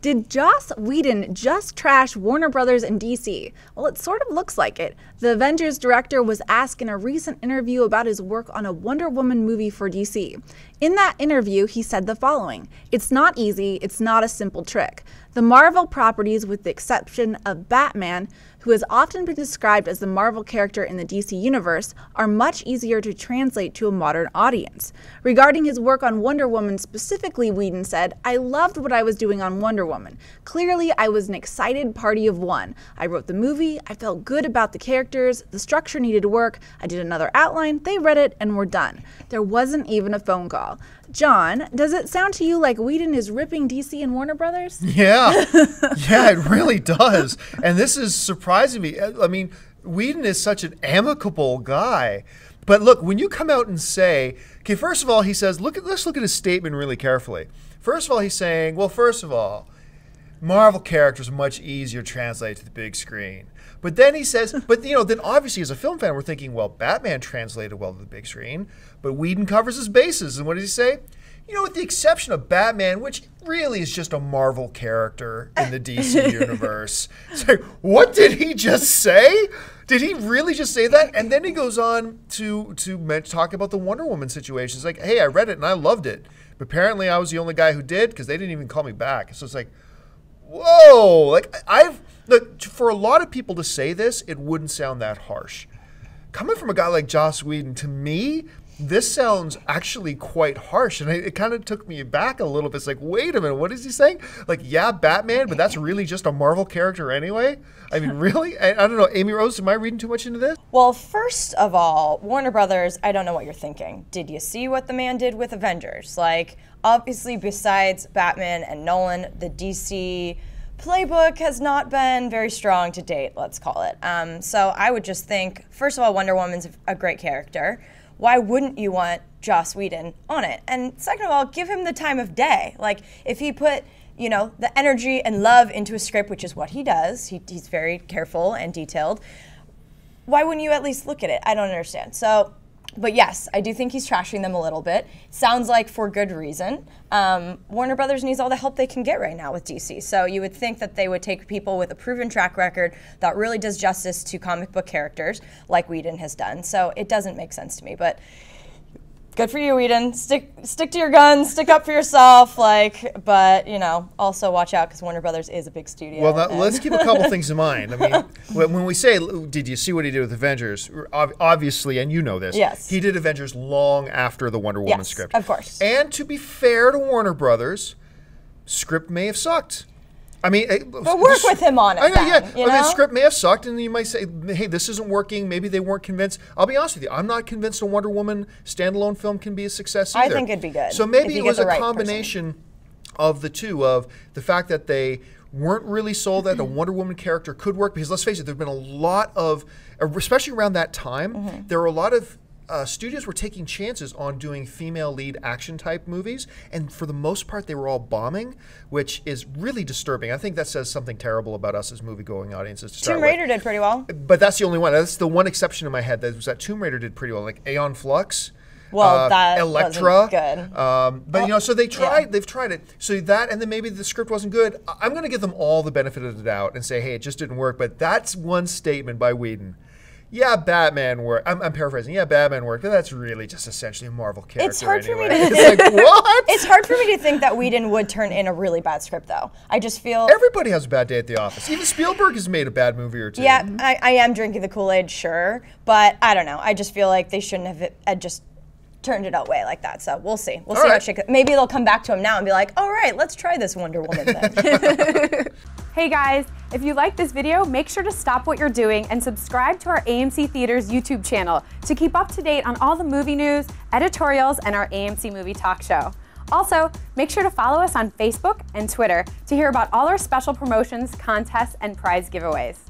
Did Joss Whedon just trash Warner Brothers and DC? Well, it sort of looks like it. The Avengers director was asked in a recent interview about his work on a Wonder Woman movie for DC. In that interview, he said the following: "It's not easy, it's not a simple trick. The Marvel properties, with the exception of Batman, who has often been described as the Marvel character in the DC universe, are much easier to translate to a modern audience." Regarding his work on Wonder Woman specifically, Whedon said, "I loved what I was doing on Wonder Woman. Clearly, I was an excited party of one. I wrote the movie, I felt good about the characters, the structure needed work, I did another outline, they read it, and we're done. There wasn't even a phone call." John, does it sound to you like Whedon is ripping DC and Warner Brothers? Yeah, yeah, it really does. And this is surprising me. I mean, Whedon is such an amicable guy. But look, when you come out and say, okay, first of all, he says, let's look at his statement really carefully. First of all, he's saying, well, first of all, Marvel characters are much easier to translate to the big screen. But then he says, but then obviously as a film fan, we're thinking, well, Batman translated well to the big screen, but Whedon covers his bases. And what does he say? With the exception of Batman, which really is just a Marvel character in the DC universe. So what did he just say? Did he really just say that? And then he goes on to talk about the Wonder Woman situation. It's like, hey, I read it and I loved it. But apparently I was the only guy who did because they didn't even call me back. So it's like, whoa. Like look, for a lot of people to say this, it wouldn't sound that harsh. Coming from a guy like Joss Whedon, to me, this sounds actually quite harsh, and it kind of took me back a little bit. It's like, wait a minute, what is he saying? Like, yeah, Batman, but that's really just a Marvel character anyway? I mean, really? I don't know. Amy Rose, am I reading too much into this? Well, first of all, Warner Brothers, I don't know what you're thinking. Did you see what the man did with Avengers? Like, obviously, besides Batman and Nolan, the DC playbook has not been very strong to date, let's call it. So I would just think, first of all, Wonder Woman's a great character. Why wouldn't you want Joss Whedon on it? And second of all, give him the time of day. Like, if he put, the energy and love into a script, which is what he does, he's very careful and detailed, why wouldn't you at least look at it? I don't understand. So, but yes, I do think he's trashing them a little bit. Sounds like for good reason. Warner Brothers needs all the help they can get right now with DC. So you would think that they would take people with a proven track record that really does justice to comic book characters, like Whedon has done. So it doesn't make sense to me. But good for you, Whedon. Stick to your guns. Stick up for yourself. But also watch out because Warner Brothers is a big studio. Well, now, let's keep a couple things in mind. I mean, when we say, did you see what he did with Avengers? Obviously, and you know this. Yes. He did Avengers long after the Wonder Woman script. Of course. And to be fair to Warner Brothers, script may have sucked. I mean, but work with him on it. I know, then, yeah. I mean, the script may have sucked, and you might say, "Hey, this isn't working." Maybe they weren't convinced. I'll be honest with you. I'm not convinced a Wonder Woman standalone film can be a success either. I think it'd be good. So maybe it was a combination of the two, of the fact that they weren't really sold that the Wonder Woman character could work. Because let's face it, there've been a lot of, especially around that time, there were a lot of studios were taking chances on doing female lead action type movies, and for the most part they were all bombing, which is really disturbing. I think that says something terrible about us as movie-going audiences to start Tomb Raider did pretty well. But that's the only one. That's the one exception in my head, that was that Tomb Raider did pretty well, like Aeon Flux. Well, that Elektra, wasn't good. But so they tried. Yeah. They've tried it. So that, and then maybe the script wasn't good. I'm going to give them all the benefit of the doubt and say, hey, it just didn't work. But that's one statement by Whedon. Yeah, Batman worked. I'm paraphrasing. Yeah, Batman worked, but that's really just essentially a Marvel character. It's hard anyway. for me to think. Like, what? It's hard for me to think that Whedon would turn in a really bad script, though. I just feel everybody has a bad day at the office. Even Spielberg has made a bad movie or two. Yeah, I am drinking the Kool-Aid, sure, but I don't know. I just feel like they shouldn't have just turned it away like that. So we'll see. We'll see how it. Maybe they'll come back to him now and be like, all right, let's try this Wonder Woman thing. Hey guys, if you like this video, make sure to stop what you're doing and subscribe to our AMC Theaters YouTube channel to keep up to date on all the movie news, editorials, and our AMC Movie Talk Show. Also, make sure to follow us on Facebook and Twitter to hear about all our special promotions, contests, and prize giveaways.